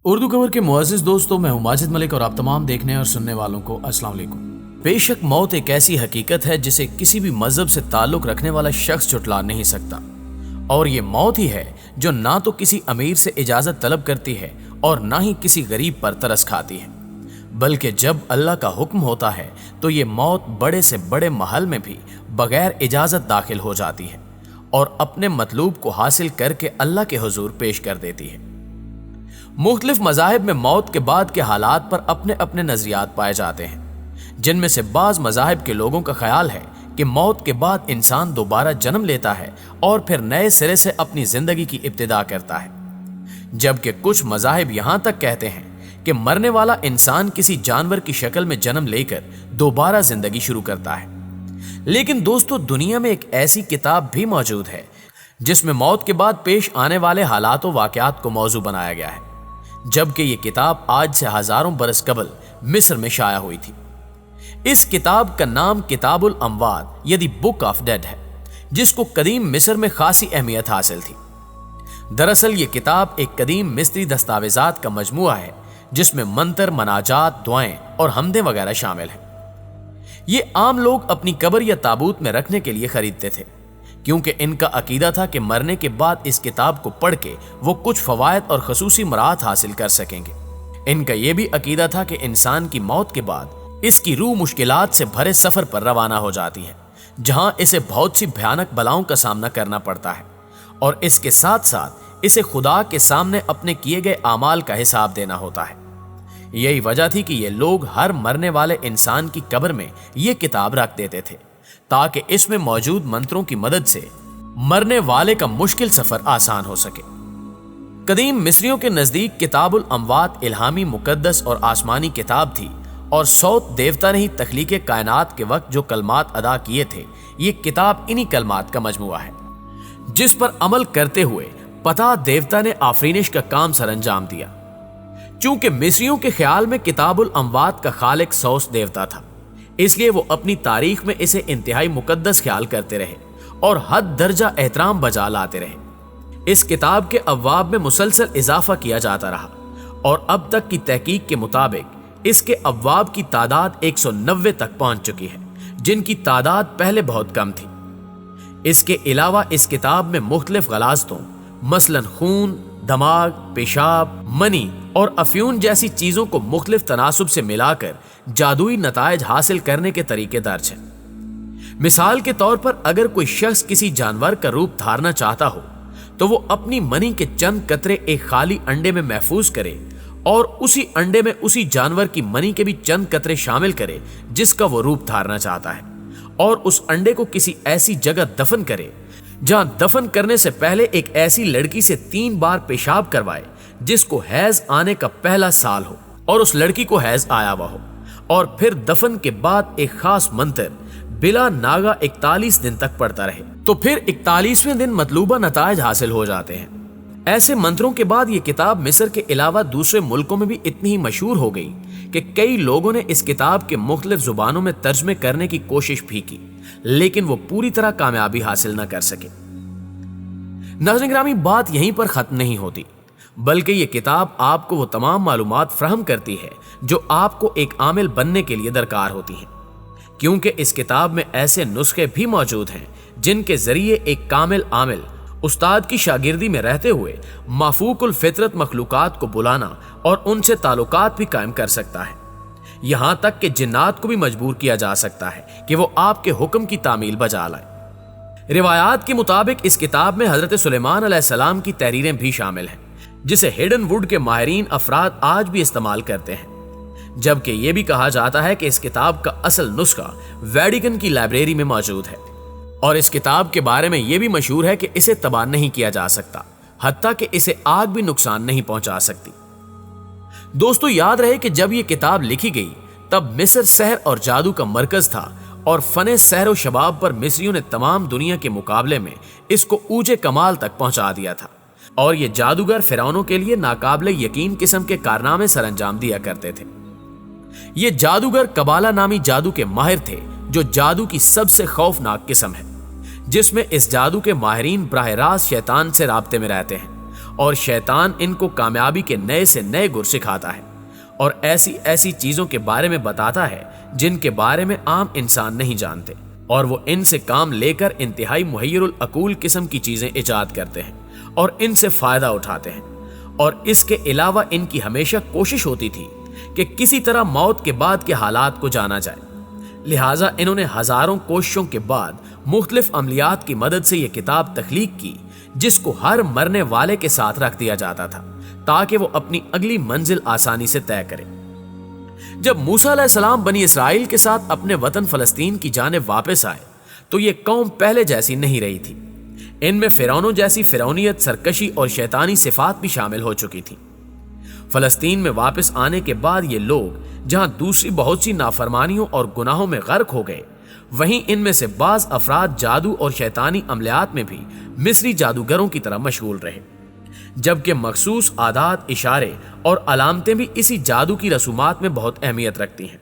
اردو کور کے معزز دوستوں، میں ہوں ماجد ملک اور آپ تمام دیکھنے اور سننے والوں کو السلام علیکم۔ بے شک موت ایک ایسی حقیقت ہے جسے کسی بھی مذہب سے تعلق رکھنے والا شخص جھٹلا نہیں سکتا، اور یہ موت ہی ہے جو نہ تو کسی امیر سے اجازت طلب کرتی ہے اور نہ ہی کسی غریب پر ترس کھاتی ہے، بلکہ جب اللہ کا حکم ہوتا ہے تو یہ موت بڑے سے بڑے محل میں بھی بغیر اجازت داخل ہو جاتی ہے اور اپنے مطلوب کو حاصل کر کے اللہ کے حضور پیش کر دیتی ہے۔ مختلف مذاہب میں موت کے بعد کے حالات پر اپنے اپنے نظریات پائے جاتے ہیں، جن میں سے بعض مذاہب کے لوگوں کا خیال ہے کہ موت کے بعد انسان دوبارہ جنم لیتا ہے اور پھر نئے سرے سے اپنی زندگی کی ابتدا کرتا ہے، جبکہ کچھ مذاہب یہاں تک کہتے ہیں کہ مرنے والا انسان کسی جانور کی شکل میں جنم لے کر دوبارہ زندگی شروع کرتا ہے۔ لیکن دوستو، دنیا میں ایک ایسی کتاب بھی موجود ہے جس میں موت کے بعد پیش آنے والے حالات و واقعات کو موضوع بنایا گیا ہے، جبکہ یہ کتاب آج سے ہزاروں برس قبل مصر میں شائع ہوئی تھی۔ اس کتاب کا نام کتاب الاموات یعنی بک آف ڈیڈ ہے، جس کو قدیم مصر میں خاصی اہمیت حاصل تھی۔ دراصل یہ کتاب ایک قدیم مصری دستاویزات کا مجموعہ ہے جس میں منتر، مناجات، دعائیں اور حمدیں وغیرہ شامل ہیں۔ یہ عام لوگ اپنی قبر یا تابوت میں رکھنے کے لیے خریدتے تھے، کیونکہ ان کا عقیدہ تھا کہ مرنے کے بعد اس کتاب کو پڑھ کے وہ کچھ فوائد اور خصوصی مراحت حاصل کر سکیں گے۔ ان کا یہ بھی عقیدہ تھا کہ انسان کی موت کے بعد اس کی روح مشکلات سے بھرے سفر پر روانہ ہو جاتی ہے، جہاں اسے بہت سی بھیانک بلاؤں کا سامنا کرنا پڑتا ہے، اور اس کے ساتھ ساتھ اسے خدا کے سامنے اپنے کیے گئے اعمال کا حساب دینا ہوتا ہے۔ یہی وجہ تھی کہ یہ لوگ ہر مرنے والے انسان کی قبر میں یہ کتاب رکھ دیتے تھے تاکہ اس میں موجود منتروں کی مدد سے مرنے والے کا مشکل سفر آسان ہو سکے۔ قدیم مصریوں کے نزدیک کتاب الاموات الہامی، مقدس اور آسمانی کتاب تھی، اور سوت دیوتا نے ہی تخلیق کائنات کے وقت جو کلمات ادا کیے تھے، یہ کتاب انہی کلمات کا مجموعہ ہے، جس پر عمل کرتے ہوئے پتا دیوتا نے آفرینش کا کام سر انجام دیا۔ چونکہ مصریوں کے خیال میں کتاب الاموات کا خالق سوس دیوتا تھا، اس لیے وہ اپنی تاریخ میں اسے انتہائی مقدس خیال کرتے رہے اور حد درجہ احترام بجا لاتے رہے۔ اس کتاب کے ابواب میں مسلسل اضافہ کیا جاتا رہا، اور اب تک کی تحقیق کے مطابق اس کے ابواب کی تعداد 190 تک پہنچ چکی ہے، جن کی تعداد پہلے بہت کم تھی۔ اس کے علاوہ اس کتاب میں مختلف غلاظتوں مثلا خون، دماغ، پیشاب، منی اور افیون جیسی چیزوں کو مختلف تناسب سے ملا کر جادوئی نتائج حاصل کرنے کے طریقے درج ہیں۔ مثال کے طور پر اگر کوئی شخص کسی جانور کا روپ دھارنا چاہتا ہو تو وہ اپنی منی کے چند قطرے ایک خالی انڈے میں محفوظ کرے اور اسی انڈے میں اسی جانور کی منی کے بھی چند قطرے شامل کرے جس کا وہ روپ دھارنا چاہتا ہے، اور اس انڈے کو کسی ایسی جگہ دفن کرے جہاں دفن کرنے سے پہلے ایک ایسی لڑکی سے 3 بار پیشاب کروائے جس کو حیض آنے کا پہلا سال ہو اور اس لڑکی کو حیض آیا ہوا ہو، اور پھر دفن کے بعد ایک خاص منتر بلا ناغہ 41 دن تک پڑتا رہے، تو پھر 41ویں دن مطلوبہ نتائج حاصل ہو جاتے ہیں۔ ایسے منتروں کے بعد یہ کتاب مصر کے علاوہ دوسرے ملکوں میں بھی اتنی ہی مشہور ہو گئی کہ کئی لوگوں نے اس کتاب کے مختلف زبانوں میں ترجمے کرنے کی کوشش بھی کی، لیکن وہ پوری طرح کامیابی حاصل نہ کر سکے۔ ناظرین گرامی، بات یہیں پر ختم نہیں ہوتی، بلکہ یہ کتاب آپ کو وہ تمام معلومات فراہم کرتی ہے جو آپ کو ایک عامل بننے کے لیے درکار ہوتی ہیں، کیونکہ اس کتاب میں ایسے نسخے بھی موجود ہیں جن کے ذریعے ایک کامل عامل استاد کی شاگردی میں رہتے ہوئے مافوق الفطرت مخلوقات کو بلانا اور ان سے تعلقات بھی قائم کر سکتا ہے، یہاں تک کہ جنات کو بھی مجبور کیا جا سکتا ہے کہ وہ آپ کے حکم کی تعمیل بجا لائیں۔ روایات کے مطابق اس کتاب میں حضرت سلیمان علیہ السلام کی تحریریں بھی شامل ہیں، جسے ہڈن ووڈ کے ماہرین افراد آج بھی استعمال کرتے ہیں، جبکہ یہ بھی کہا جاتا ہے کہ اس کتاب کا اصل نسخہ ویٹیکن کی لائبریری میں موجود ہے، اور اس کتاب کے بارے میں یہ بھی مشہور ہے کہ اسے تباہ نہیں کیا جا سکتا، حتیٰ کہ اسے آگ بھی نقصان نہیں پہنچا سکتی۔ دوستو، یاد رہے کہ جب یہ کتاب لکھی گئی تب مصر سحر اور جادو کا مرکز تھا، اور فن سحر و شباب پر مصریوں نے تمام دنیا کے مقابلے میں اس کو اوجے کمال تک پہنچا دیا تھا، اور یہ جادوگر فرعونوں کے لیے ناقابل یقین قسم کے کارنامے سر انجام دیا کرتے تھے۔ یہ جادوگر قبالہ نامی جادو کے ماہر تھے، جو جادو کی سب سے خوفناک قسم ہے، جس میں اس جادو کے ماہرین براہ راست شیطان سے رابطے میں رہتے ہیں اور شیطان ان کو کامیابی کے نئے سے نئے گر سکھاتا ہے اور ایسی ایسی چیزوں کے بارے میں بتاتا ہے جن کے بارے میں عام انسان نہیں جانتے، اور وہ ان سے کام لے کر انتہائی محیر العقول قسم کی چیزیں ایجاد کرتے ہیں اور ان سے فائدہ اٹھاتے ہیں۔ اور اس کے علاوہ ان کی ہمیشہ کوشش ہوتی تھی کہ کسی طرح موت کے بعد کے حالات کو جانا جائے، لہٰذا انہوں نے ہزاروں کوششوں کے بعد مختلف عملیات کی مدد سے یہ کتاب تخلیق کی، جس کو ہر مرنے والے کے ساتھ رکھ دیا جاتا تھا تاکہ وہ اپنی اگلی منزل آسانی سے طے کرے۔ جب موسیٰ علیہ السلام بنی اسرائیل کے ساتھ اپنے وطن فلسطین کی جانب واپس آئے تو یہ قوم پہلے جیسی نہیں رہی تھی۔ ان میں فرعونوں جیسی فرعونیت، سرکشی اور شیطانی صفات بھی شامل ہو چکی تھی۔ فلسطین میں واپس آنے کے بعد یہ لوگ جہاں دوسری بہت سی نافرمانیوں اور گناہوں میں غرق ہو گئے، وہیں ان میں سے بعض افراد جادو اور شیطانی عملیات میں بھی مصری جادوگروں کی طرح مشغول رہے، جبکہ مخصوص عادات، اشارے اور علامتیں بھی اسی جادو کی رسومات میں بہت اہمیت رکھتی ہیں۔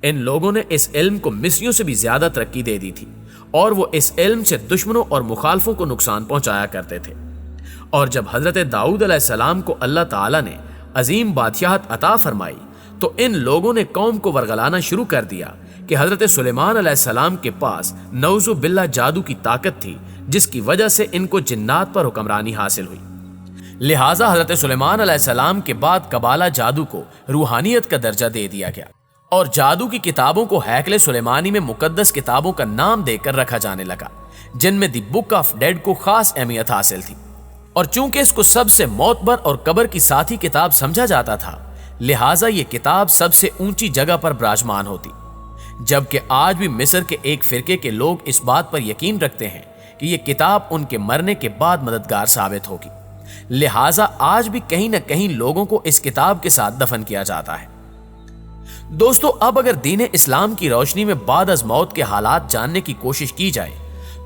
ان لوگوں نے اس علم کو مصریوں سے بھی زیادہ ترقی دے دی تھی، اور وہ اس علم سے دشمنوں اور مخالفوں کو نقصان پہنچایا کرتے تھے۔ اور جب حضرت داؤد علیہ السلام کو اللہ تعالیٰ نے عظیم بادشاہت عطا فرمائی تو ان لوگوں نے قوم کو ورگلانا شروع کر دیا کہ حضرت سلیمان علیہ السلام کے پاس نعوذ باللہ جادو کی طاقت تھی، جس کی وجہ سے ان کو جنات پر حکمرانی حاصل ہوئی۔ لہٰذا حضرت سلیمان علیہ السلام کے بعد قبالہ جادو کو روحانیت کا درجہ دے دیا گیا، اور جادو کی کتابوں کو ہیکل سلیمانی میں مقدس کتابوں کا نام دے کر رکھا جانے لگا، جن میں دی بک آف ڈیڈ کو خاص اہمیت حاصل تھی۔ اور چونکہ اس کو سب سے معتبر اور قبر کی ساتھی کتاب سمجھا جاتا تھا، لہٰذا یہ کتاب سب سے اونچی جگہ پر براجمان ہوتی، جبکہ آج بھی مصر کے ایک فرقے کے لوگ اس بات پر یقین رکھتے ہیں کہ یہ کتاب ان کے مرنے کے بعد مددگار ثابت ہوگی، لہٰذا آج بھی کہیں نہ کہیں لوگوں کو اس کتاب کے ساتھ دفن کیا جاتا ہے۔ دوستو، اب اگر دین اسلام کی روشنی میں بعد از موت کے حالات جاننے کی کوشش کی جائے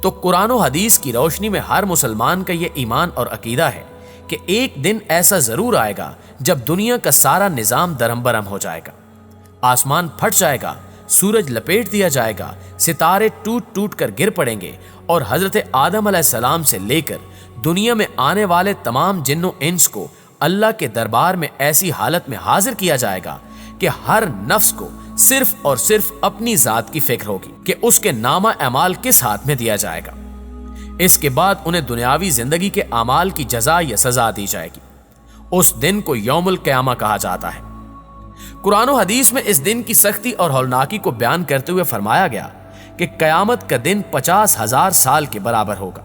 تو قرآن و حدیث کی روشنی میں ہر مسلمان کا یہ ایمان اور عقیدہ ہے کہ ایک دن ایسا ضرور آئے گا جب دنیا کا سارا نظام درہم برہم ہو جائے گا، آسمان پھٹ جائے گا، سورج لپیٹ دیا جائے گا، ستارے ٹوٹ ٹوٹ کر گر پڑیں گے، اور حضرت آدم علیہ السلام سے لے کر دنیا میں آنے والے تمام جن و انس کو اللہ کے دربار میں ایسی حالت میں حاضر کیا جائے گا کہ ہر نفس کو صرف اور صرف اپنی ذات کی فکر ہوگی کہ اس کے نامہ اعمال کس ہاتھ میں دیا جائے گا۔ اس کے بعد انہیں دنیاوی زندگی کے اعمال کی جزا یا سزا دی جائے گی۔ اس دن کو یوم القیامہ کہا جاتا ہے۔ قرآن و حدیث میں اس دن کی سختی اور ہولناکی کو بیان کرتے ہوئے فرمایا گیا کہ قیامت کا دن 50,000 سال کے برابر ہوگا۔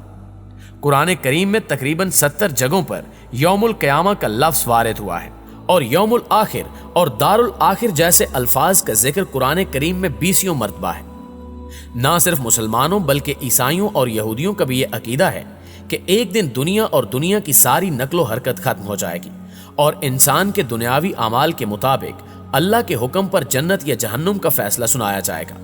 قرآن کریم میں تقریباً 70 جگہوں پر یوم القیامہ کا لفظ وارد ہوا ہے، اور یوم الآخر اور دار الآخر جیسے الفاظ کا ذکر قرآن کریم میں 20 مرتبہ ہے۔ نہ صرف مسلمانوں بلکہ عیسائیوں اور یہودیوں کا بھی یہ عقیدہ ہے کہ ایک دن دنیا اور دنیا کی ساری نقل و حرکت ختم ہو جائے گی، اور انسان کے دنیاوی اعمال کے مطابق اللہ کے حکم پر جنت یا جہنم کا فیصلہ سنایا جائے گا،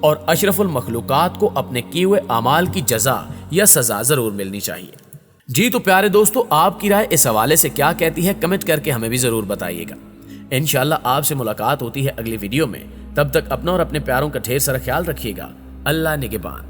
اور اشرف المخلوقات کو اپنے کیے ہوئے اعمال کی جزا یا سزا ضرور ملنی چاہیے۔ جی تو پیارے دوستو، آپ کی رائے اس حوالے سے کیا کہتی ہے؟ کمنٹ کر کے ہمیں بھی ضرور بتائیے گا۔ انشاءاللہ آپ سے ملاقات ہوتی ہے اگلی ویڈیو میں، تب تک اپنا اور اپنے پیاروں کا ڈھیر سارا خیال رکھیے گا۔ اللہ نگہبان۔